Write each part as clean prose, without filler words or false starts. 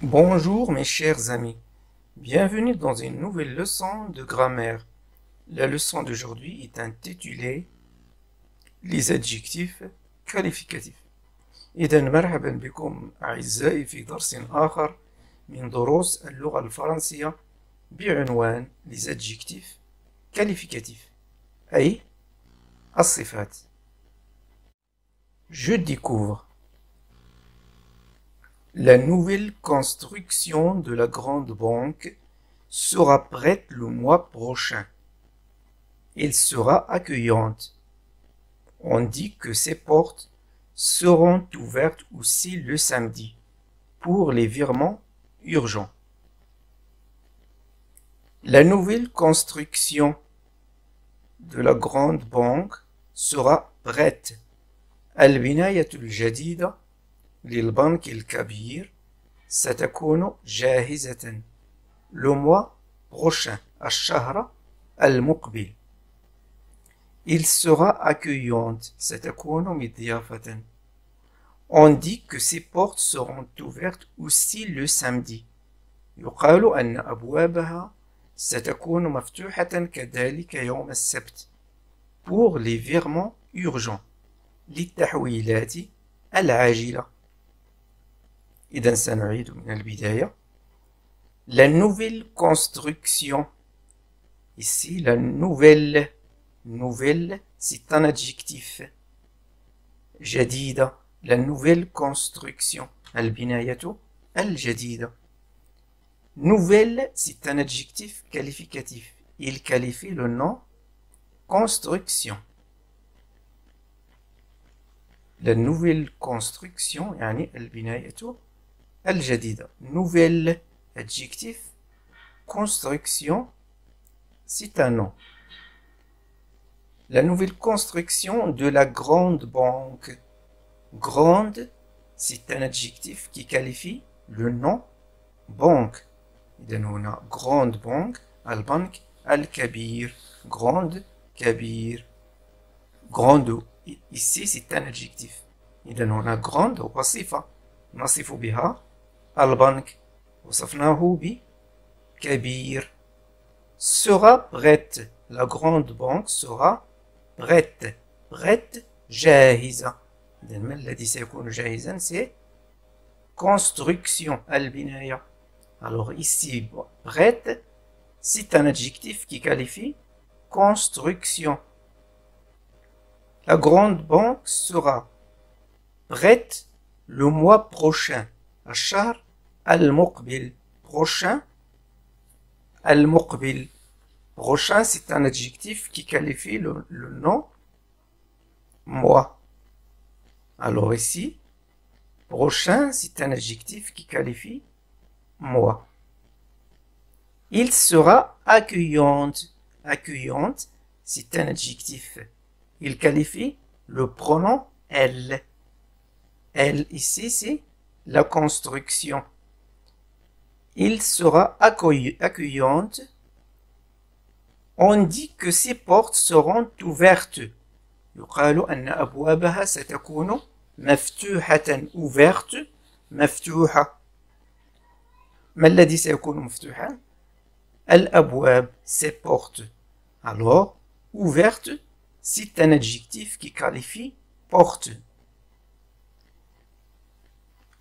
Bonjour mes chers amis, bienvenue dans une nouvelle leçon de grammaire. La leçon d'aujourd'hui est intitulée Les adjectifs qualificatifs. إذا مرحبا بكم أعزائي في درس آخر من دروس اللغة الفرنسية بعنوان Les adjectifs qualificatifs أي الصفات. Je découvre. La nouvelle construction de la grande banque sera prête le mois prochain. Elle sera accueillante. On dit que ses portes seront ouvertes aussi le samedi pour les virements urgents. La nouvelle construction de la grande banque sera prête. البناية الجديدة للبنك الكبير ستكون جاهزة le mois prochain الشهر المقبل. Il sera accueillante ستكون مضيافة. On dit que ses portes seront ouvertes aussi le samedi. يقال أن أبوابها ستكون مفتوحة كذلك يوم السبت pour les virements urgents للتحويلات العاجلة. إذا سنعيد من البداية. La nouvelle construction. Ici, la nouvelle. Nouvelle, c'est un adjectif. جديدة. La nouvelle construction. البناية الجديدة. Nouvelle, c'est un adjectif qualificatif. Il qualifie le nom construction. La nouvelle construction يعني البناية الجديدة. Nouvelle adjectif. Construction, c'est un nom. La nouvelle construction de la grande banque. Grande, c'est un adjectif qui qualifie le nom banque. إذا هنا grande banque البنك الكبير. Grande, كبير. Grande ici c'est un adjectif. إذا هنا grande وصفة نصف بها البنك وصفناه بكبير. Sera prête. La grande banque sera prête. Prête جاهزة. إذا ما الذي سيكون جاهزا c'est construction البناية. Alors ici prête c'est un adjectif qui qualifie construction. La grande banque sera prête le mois prochain. الشهر المقبل. Prochain. المقبل. Prochain, c'est un adjectif qui qualifie le nom mois. Alors ici, prochain, c'est un adjectif qui qualifie mois. Il sera accueillante. Accueillante, c'est un adjectif. Il qualifie le pronom elle. Elle, ici, c'est la construction. Il sera accueillante. On dit que ses portes seront ouvertes. يقال أن أبوابها ستكون مفتوحة. ouverte. مفتوحة. ما الذي سيكون مفتوحا؟ الأبواب. ses portes. Alors, ouverte, c'est un adjectif qui qualifie porte.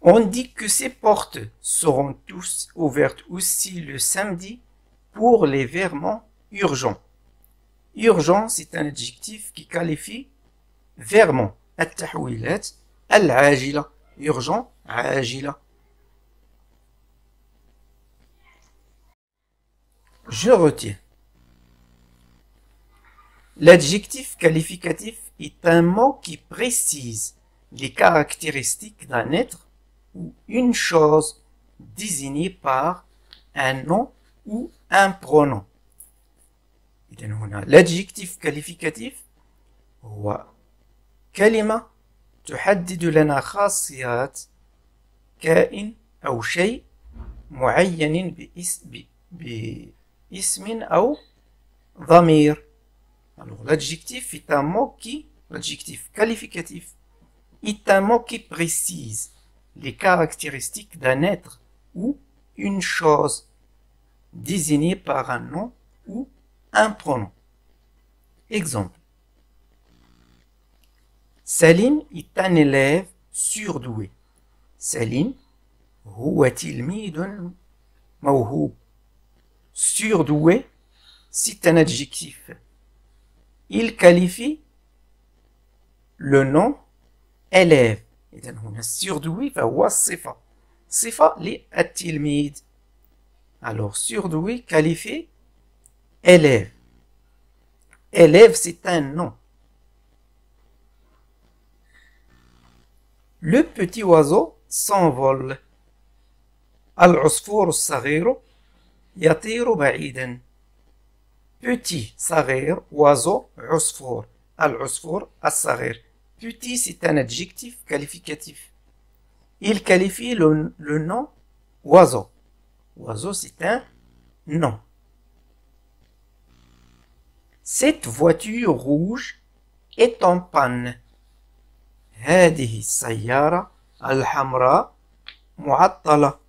On dit que ces portes seront tous ouvertes aussi le samedi pour les virements urgents. Urgent, c'est un adjectif qui qualifie virement. التحويلات العاجلة. Urgent, عاجلة. Je retiens. L'adjectif qualificatif est un mot qui précise les caractéristiques d'un être ou une chose désignée par un nom ou un pronom. إذن هنا l'adjectif qualificatif هو كلمة تحدد لنا خاصيات كائن أو شيء معين باسم أو ضمير. Alors l'adjectif est un mot qui, l'adjectif qualificatif, est un mot qui précise les caractéristiques d'un être ou une chose désignée par un nom ou un pronom. Exemple. Salim est un élève surdoué. Salim هو تلميذ موهوب. Surdoué, c'est un adjectif. Il qualifie le nom élève. إذن هنا surdoué فهو الصفة. صفة للتلميذ. Alors surdoué qualifie élève. Élève, c'est un nom. Le petit oiseau s'envole. العصفور الصغير يطير بعيدا. Petit, صغير, oiseau, عصفور. العصفور الصغير. Petit, c'est un adjectif qualificatif. Il qualifie le nom oiseau. Oiseau, c'est un nom. Cette voiture rouge est en panne. هذه السيارة الحمراء معطلة.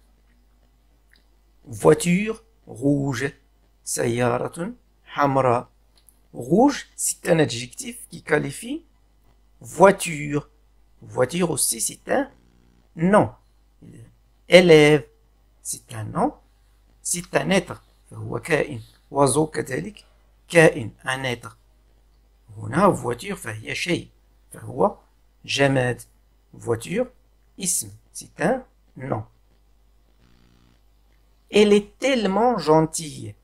Voiture rouge. سيارة حمراء. Rouge, c'est un adjectif qui qualifie voiture. Voiture aussi, c'est un nom. Élève, c'est un nom. C'est un être. فهو كائن. oiseau كذلك كائن. un être. هنا voiture فهي شيء. فهو جماد. Voiture, اسم. C'est un nom. Elle est tellement gentille.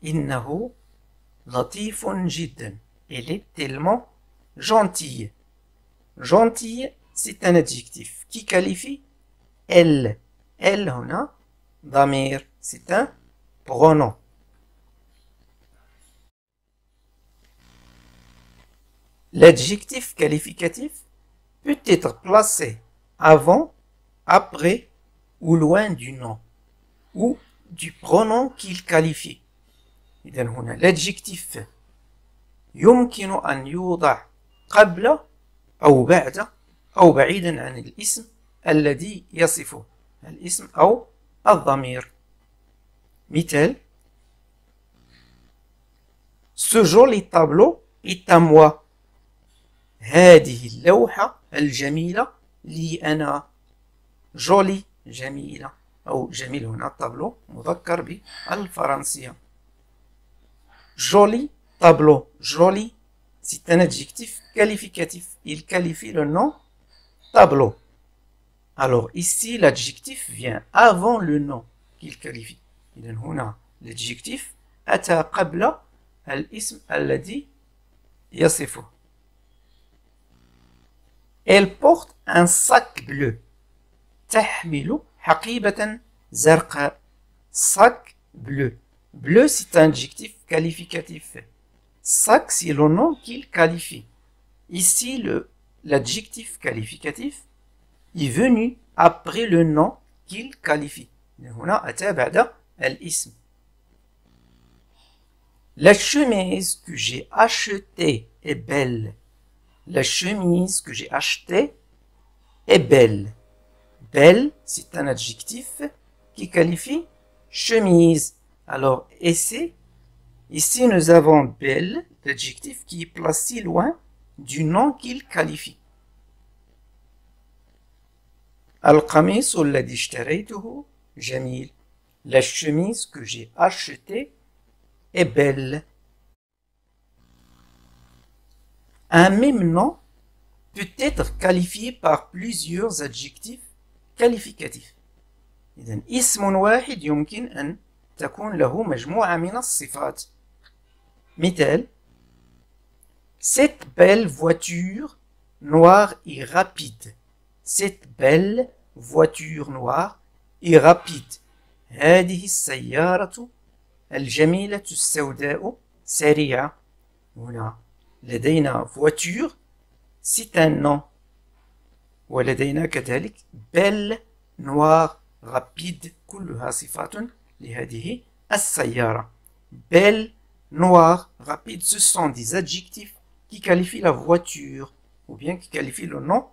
إنه لطيف جدا. Elle est tellement gentille. Gentille, c'est un adjectif qui qualifie elle. Elle هنا ضمير. C'est un pronom. L'adjectif qualificatif peut être placé avant, après ou loin du nom ou du pronom qu'il qualifie. إذن هنا l'adjectif يمكن أن يوضع قبل أو بعد أو بعيدا عن الاسم الذي يصفه. الاسم أو الضمير. مثال. Ce joli tableau est à moi. هذه اللوحة الجميلة لي أنا. جولي جميلة أو جميل هنا الطابلو مذكر بالفرنسية. Joli tableau. Joli, c'est un adjectif qualificatif. Il qualifie le nom tableau. Alors ici, l'adjectif vient avant le nom qu'il qualifie. إذن هنا l'adjectif أتى قبل الاسم الذي يصفه. Elle porte un sac bleu. تحمل حقيبة زرقاء. Sac bleu. Bleu, c'est un adjectif qualificatif. Sac, c'est le nom qu'il qualifie. Ici, l'adjectif qualificatif est venu après le nom qu'il qualifie. هنا أتى بعد الاسم. La chemise que j'ai achetée est belle. La chemise que j'ai achetée est belle. Belle, c'est un adjectif qui qualifie chemise. Alors, ici, nous avons belle, l'adjectif qui est placé loin du nom qu'il qualifie. القميص الذي اشتريته جميل. La chemise que j'ai achetée est belle. Un même nom peut être qualifié par plusieurs adjectifs qualificatifs. إذن اسم واحد يمكن أن تكون له مجموعة من الصفات. مثال. Cette belle voiture noire et rapide. Cette belle voiture noire et rapide. هذه السيارة الجميلة السوداء سريعة. هنا لدينا voiture, c'est un nom. ولدينا كذلك belle, noire, rapide. كلها صفات لهذه السيارة. Belle, noire, rapide, ce sont des adjectifs qui qualifient la voiture ou bien qui qualifient le nom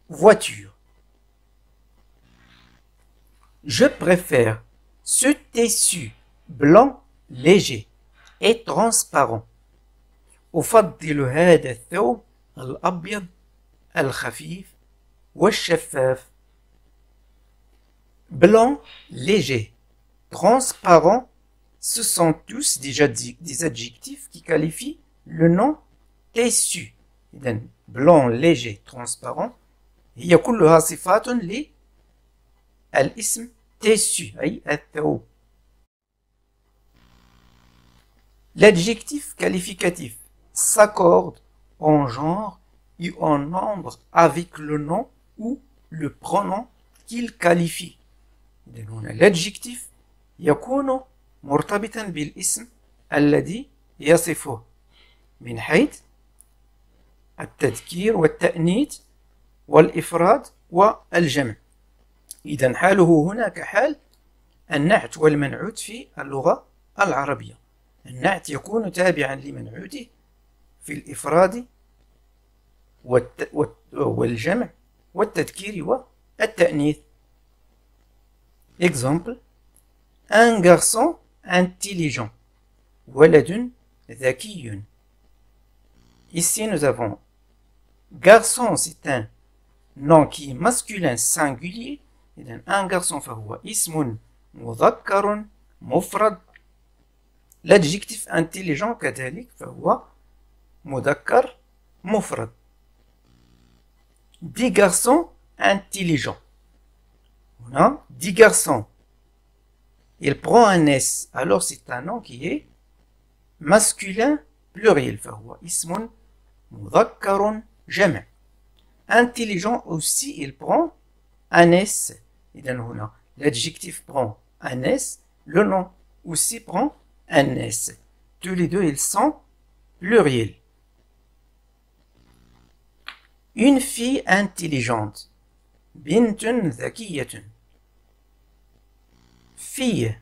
voiture. Je préfère ce tissu blanc léger et transparent. أفضل هذا الثوب الأبيض الخفيف والشفاف. Blanc, léger, transparent, ce sont tous des adjectifs qui qualifient le nom tissu. إذن blanc, léger, transparent هي كلها صفات للاسم tissu أي الثوب. L'adjectif qualificatif s'accorde en genre et en nombre avec le nom ou le pronom qu'il qualifie. إذن هنا l'adjectif يكون مرتبطا بالاسم الذي يصفه من حيث التذكير والتأنيث والإفراد والجمع. إذن حاله هنا كحال النعت والمنعوت في اللغة العربية. النعت يكون تابعا لمنعوته في الإفراد والجمع والتذكير والتأنيث. Exemple, un garçon intelligent. ولد ذكي. Ici, nous avons garçon, c'est un nom qui est masculin singulier. إذن un garçon فهو اسم مذكر مفرد. L'adjectif intelligent كذلك فهو مذكر مفرد. Des garçons intelligents. هنا des garçons. Il prend un S, alors c'est un nom qui est masculin pluriel فهو اسم مذكر جمع. Intelligent aussi, il prend un S. إذن هنا l'adjectif prend un S, le nom aussi prend un S. Tous les deux, ils sont pluriels. Une fille intelligente. بنت ذكية. Fille,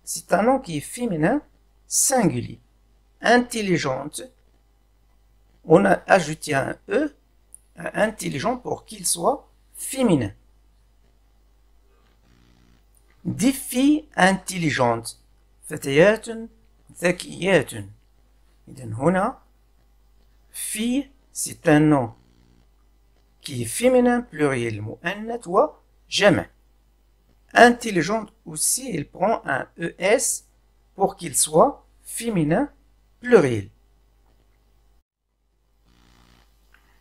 c'est un nom qui est féminin singulier. Intelligente, on a ajouté un E à intelligent pour qu'il soit féminin. Des filles intelligentes. فتيات ذكيات. إذن هنا fille, c'est un nom qui est féminin pluriel مؤنث وجمع. Intelligente aussi, il prend un ES pour qu'il soit féminin pluriel.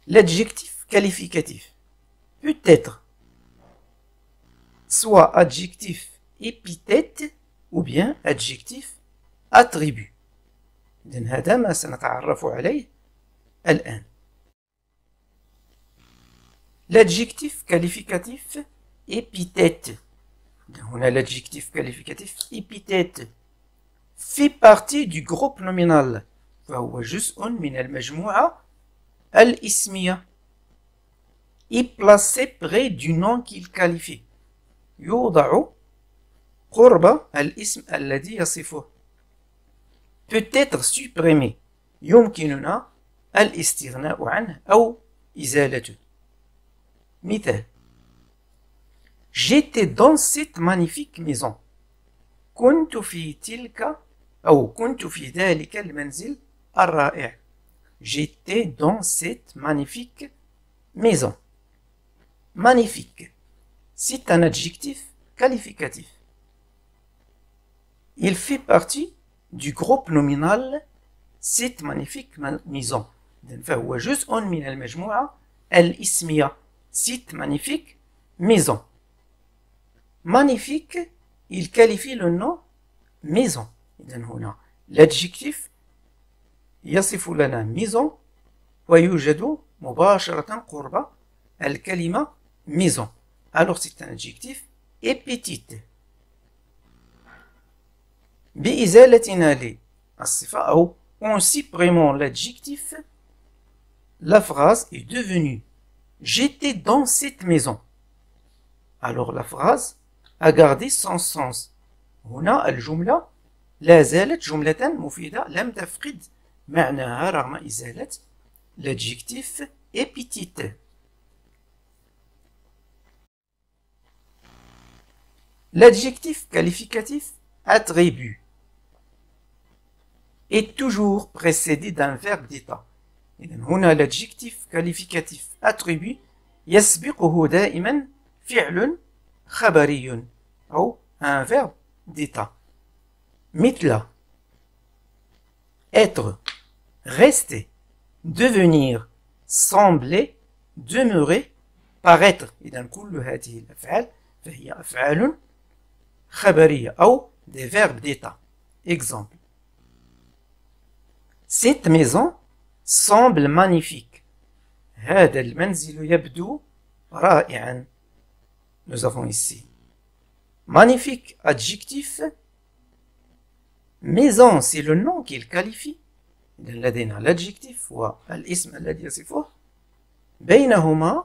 L'adjectif qualificatif peut être soit adjectif épithète ou bien adjectif attribut. إذن هذا ما سنتعرف عليه الآن. L'adjectif qualificatif épithète. هنا l'adjectif qualificatif épithète fait partie du groupe nominal. فهو جزء من المجموعة الاسمية. est placé près du nom qu'il qualifie. يوضع قرب الاسم الذي يصفه. peut être supprimé. يمكننا الاستغناء عنه أو إزالته. مثال: J'étais dans cette magnifique maison. كنت في تلك أو كنت في ذلك المنزل الرائع. J'étais dans cette magnifique maison. Magnifique, c'est un adjectif qualificatif. Il fait partie du groupe nominal cette magnifique maison. فهو جزء من المجموعة الاسمية cette magnifique maison. Magnifique, il qualifie le nom maison. إذن هنا l'adjectif يصف لنا maison ويوجد مباشرة قرب الكلمة maison. Alors c'est un adjectif épithète. بإزالتنا للصفة أو en supprimant l'adjectif, la phrase est devenue J'étais dans cette maison. Alors la phrase a gardé son sens. هنا الجملة لا زالت جملة مفيدة لم تفقد معناها رغم إزالة l'adjectif épithète. L'adjectif qualificatif attribut est toujours précédé d'un verbe d'état. إذن هنا l'adjectif qualificatif attribut يسبقه دائما فعل خبري أو un verbe d'état. مثل être, rester, devenir, sembler, demeurer, paraître. إذن كل هذه الأفعال فهي أفعال خبرية أو des verbes d'état. Exemple. Cette maison semble magnifique. هذا المنزل يبدو رائعا. Nous avons ici magnifique adjectif. Maison c'est le nom qu'il qualifie. إذن لدينا l'adjectif والاسم الذي يصفه. بينهما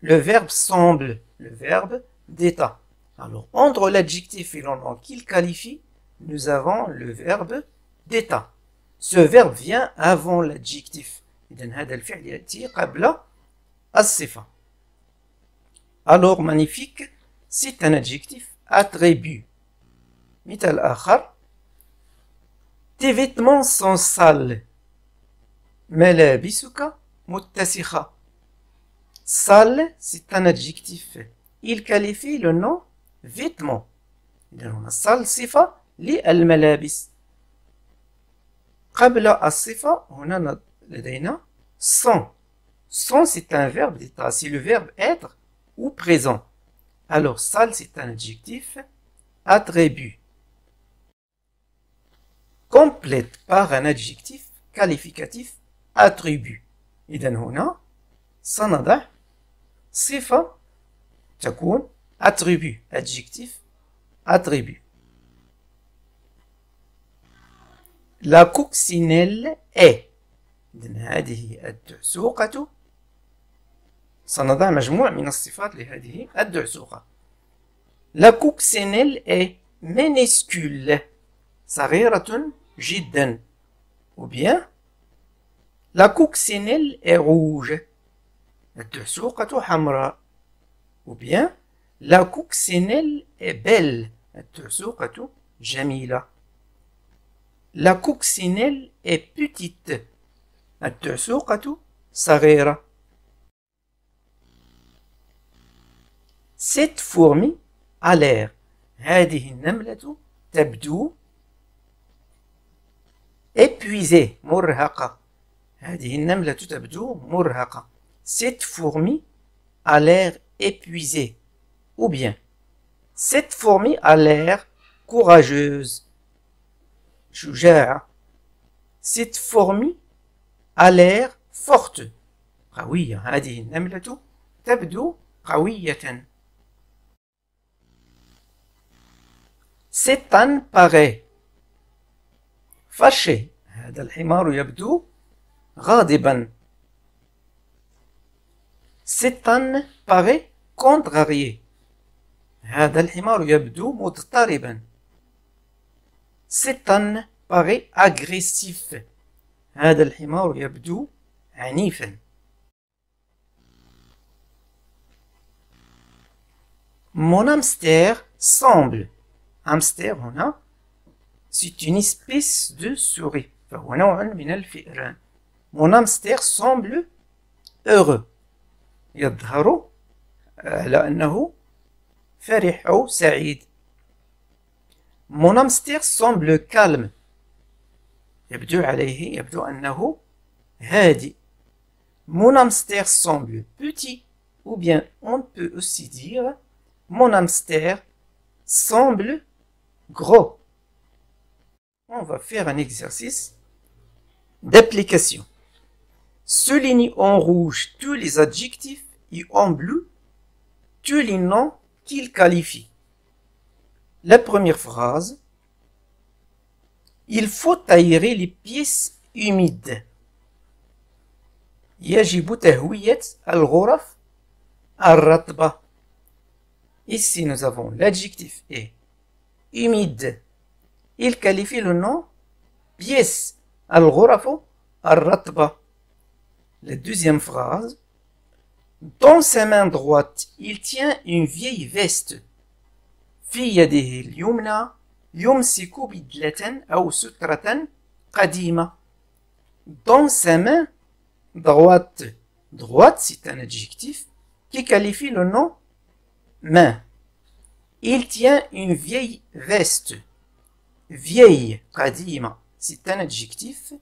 le verbe semble, le verbe d'état. Alors entre l'adjectif et le nom qu'il qualifie, nous avons le verbe d'état. Ce verbe vient avant l'adjectif. إذن هذا الفعل يأتي قبل الصفة. Alors magnifique, c'est un adjectif attribut. مثال آخر. Tes vêtements sont sales. ملابسك متسخة. Sale, c'est un adjectif. Il qualifie le nom vêtements. إذن هنا sale صفة للملابس. قبل الصفة هنا لدينا sont. Sont c'est un verbe d'état, c'est le verbe être ou présent. Alors sale c'est un adjectif attribut. Complète par un adjectif qualificatif attribut. إذن هنا سنضع صفة تكون attribut, adjectif attribut. La coccinelle est. إذن هذه الدعسوقة. سنضع مجموع من الصفات لهذه الدعسوقة. La coccinelle est minuscule. صغيرة جدا. Ou bien la coccinelle est rouge. الدعسوقة حمراء. Ou bien la coccinelle est belle. الدعسوقة جميلة. La coccinelle est petite. الدعسوقة صغيرة. Cette fourmi a l'air. هذه النملة تبدو épuisée, مرهقة. هذه النملة تبدو مرهقة. Cette fourmi a l'air épuisée. Ou bien, cette fourmi a l'air courageuse. شجاعة. Cette fourmi a l'air forte. قوية. هذه النملة تبدو قوية. Cet âne paraît fâché. هذا الحمار يبدو غاضبا. Cet âne paraît contrarié. هذا الحمار يبدو مضطربا. Cet âne paraît agressif. هذا الحمار يبدو عنيفا. Mon hamster semble. Hamster هنا c'est une espèce de souris. فهو نوع من الفئران. Mon hamster semble heureux. يظهر على أنه فرح أو سعيد. Mon hamster semble calme. يبدو أنه هادئ. Mon hamster semble petit. Ou bien on peut aussi dire mon hamster semble gros. On va faire un exercice d'application. Souligne en rouge tous les adjectifs et en bleu tous les noms qu'ils qualifient. La première phrase. Il faut aérer les pièces humides. يجب تهوية الغرف الرطبة. Ici nous avons l'adjectif est humide. Il qualifie le nom pièce. الغرف الرطبة. La deuxième phrase. Dans sa main droite, il tient une vieille veste. في يده اليمنى يمسك بدلة أو سترة قديمة. Dans sa main droite. Droite, c'est un adjectif qui qualifie le nom main. Il tient une vieille veste. Vieille, قديمة, c'est un adjectif.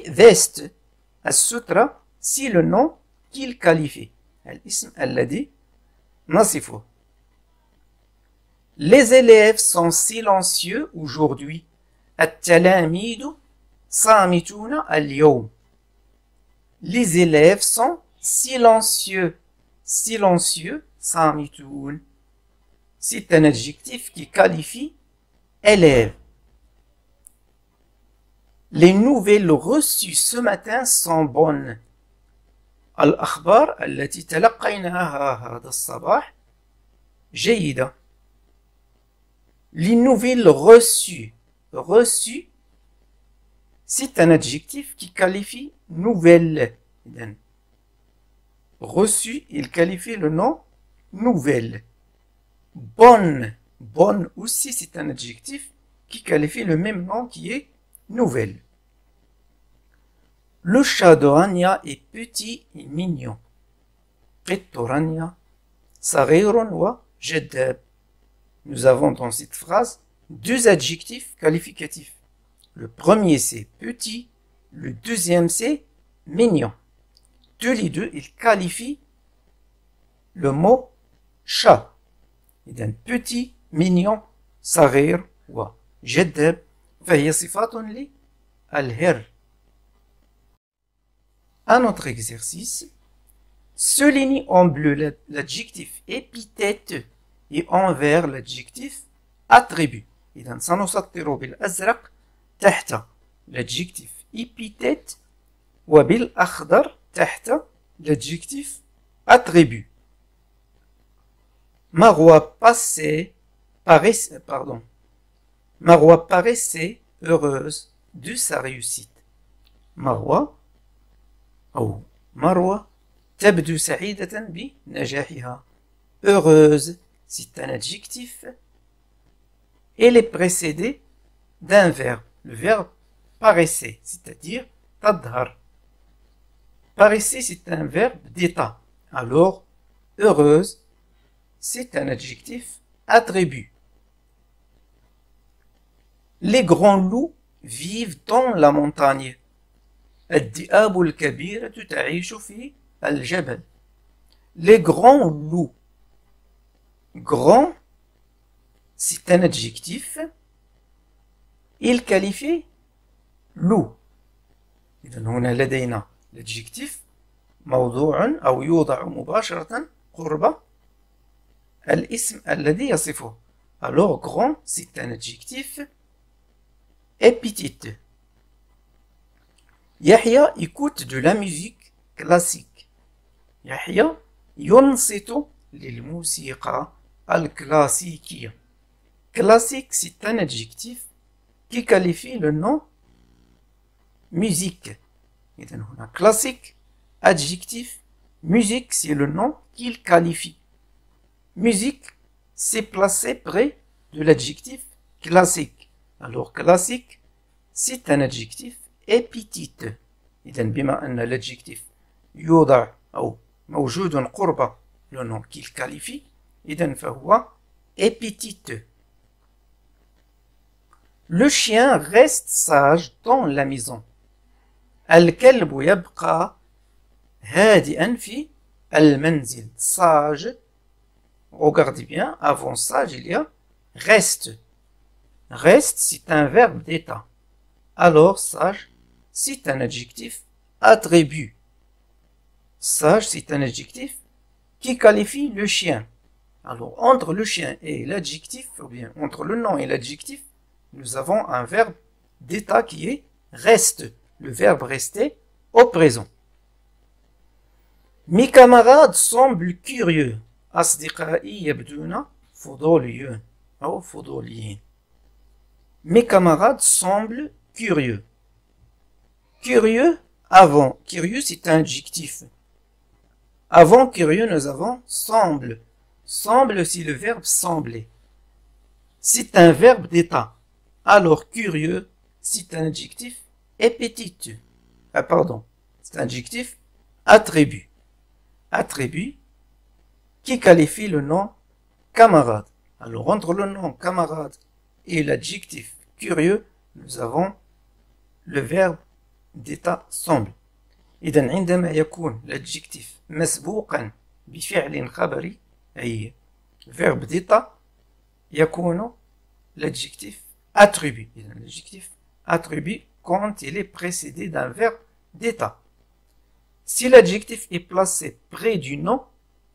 Veste, السترة, c'est le nom qu'il qualifie. الاسم الذي نصفه. Les élèves sont silencieux aujourd'hui. التلاميذ صامتون اليوم. Les élèves sont silencieux. Silencieux, صامتون. C'est un adjectif qui qualifie élève. Les nouvelles reçues ce matin sont bonnes. الأخبار التي تلقيناها هذا الصباح جيدة. Les nouvelles reçues. Reçues, c'est un adjectif qui qualifie nouvelle. Reçu, il qualifie le nom nouvelle. Bonne. Bonne aussi, c'est un adjectif qui qualifie le même nom qui est nouvelle. Le chat de Rania est petit et mignon. قط رانيا صغير وجذاب. Nous avons dans cette phrase deux adjectifs qualificatifs. Le premier c'est petit, le deuxième c'est mignon. Tous les deux, ils qualifient le mot chat. إذن petit, mignon, صغير وجذاب فهي صفات للهر. Un autre exercice. Souligne en bleu l'adjectif épithète et en vert l'adjectif attribut. إذن سنسطر بالأزرق تحت l'adjectif épithète وبالأخضر تحت l'adjectif attribut. Marois paraissait heureuse de sa réussite. Marois تبدو سعيدة بنجاحها. Heureuse, c'est un adjectif. Elle est précédée d'un verbe. Le verbe paraissait, c'est-à-dire تظهر. Paraissait, c'est un verbe d'état. Alors, heureuse, c'est un adjectif attribut. Les grands loups vivent dans la montagne. الذئاب الكبيرة تعيش في الجبل. Les grands loups. Grand, c'est un adjectif. Il qualifie loup. إذن هنا لدينا l'adjectif موضوع أو يوضع مباشرة قرب الاسم الذي يصفه. Alors grand, c'est un adjectif épithète. Yahya écoute de la musique classique. Yahya ينصت للموسيقى الكلاسيكية. Classique, c'est un adjectif qui qualifie le nom musique. إذن هنا classique, adjectif, musique, c'est le nom qu'il qualifie. Musique, c'est placé près de l'adjectif classique. Alors classique, c'est un adjectif épithète. إذن بما أن l'adjectif يوضع أو موجود قرب le nom qu'il qualifie, إذن فهو épithète. Le chien reste sage dans la maison. الكلب يبقى هادئا في المنزل. Sage. Regardez bien, avant sage, il y a reste. Reste, c'est un verbe d'état. Alors, sage, c'est un adjectif attribut. Sage, c'est un adjectif qui qualifie le chien. Alors, entre le chien et l'adjectif, ou bien entre le nom et l'adjectif, nous avons un verbe d'état qui est reste. Le verbe rester au présent. Mes camarades semblent curieux. أصدقائي يبدون فضوليون أو فضوليين. Mes camarades semblent curieux. Curieux, avant. Curieux, c'est un adjectif. Avant curieux, nous avons semble. Semble, c'est le verbe sembler. C'est un verbe d'état. Alors, curieux, c'est un adjectif épétitif. Ah, pardon. C'est un adjectif attribut. Attribut qui qualifie le nom camarade. Alors, entre le nom camarade et l'adjectif curieux, nous avons le verbe d'état semble. إذن عندما يكون l'adjectif مسبوقا بفعل خبري أي verbe d'état يكون l'adjectif attribut. إذن l'adjectif attribut quand il est précédé d'un verbe d'état. Si l'adjectif est placé près du nom,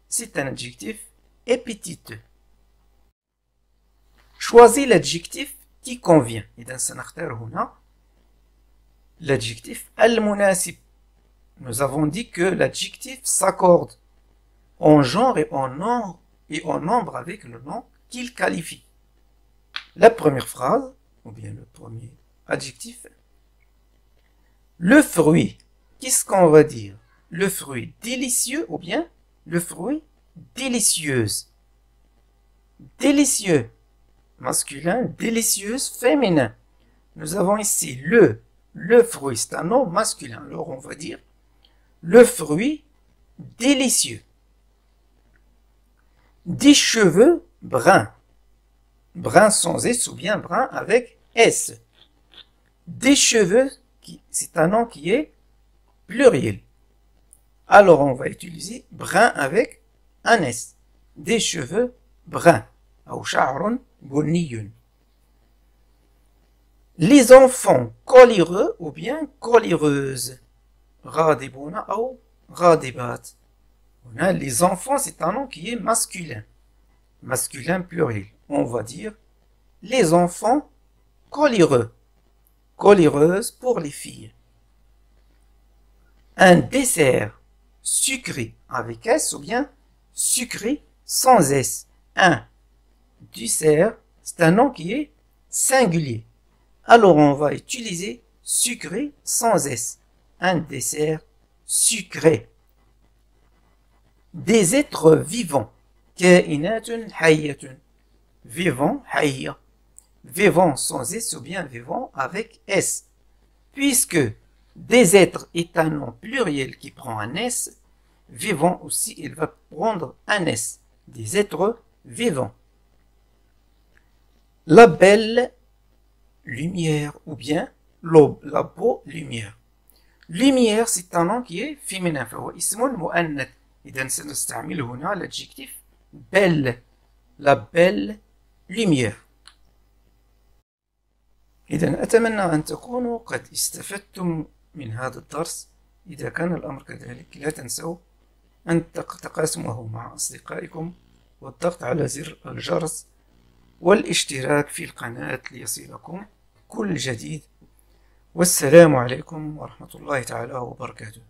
c'est un adjectif épétiteux. Choisis l'adjectif qui convient. إذن سنختار هنا l'adjectif المناسب. Nous avons dit que l'adjectif s'accorde en genre et en nombre avec le nom qu'il qualifie. La première phrase, ou bien le premier adjectif, le fruit. Qu'est-ce qu'on va dire? Le fruit délicieux ou bien le fruit délicieuse. Délicieux, masculin, délicieuse, féminin. Nous avons ici le fruit, c'est un nom masculin. Alors on va dire le fruit délicieux. Des cheveux bruns. Brun sans S ou bien brun avec S. Des cheveux, c'est un nom qui est pluriel. Alors on va utiliser brun avec un S. Des cheveux bruns. أو شعر بني. Les enfants coléreux ou bien coléreuses. غاضبون أو غاضبات. Les enfants, c'est un nom qui est masculin. Masculin pluriel. On va dire les enfants coléreux. Coléreuses pour les filles. Un dessert sucré avec S ou bien sucré sans S. Un dessert, c'est un nom qui est singulier. Alors on va utiliser sucré sans S. Un dessert sucré. Des êtres vivants. كائنات حية. Vivant, حية. Vivant sans S ou bien vivant avec S. Puisque des êtres est un nom pluriel qui prend un S, vivant aussi, il va prendre un S. Des êtres vivants. La belle lumière ou bien la beau lumière. Lumière, c'est un nom qui est féminin. فهو اسم مؤنث. إذا سنستعمل هنا l'adjectif belle. La belle lumière. إذا أتمنى أن تكونوا قد استفدتم من هذا الدرس. إذا كان الأمر كذلك لا تنسوا أن تقاسموه مع أصدقائكم والضغط على زر الجرس والاشتراك في القناة ليصلكم كل جديد. والسلام عليكم ورحمة الله تعالى وبركاته.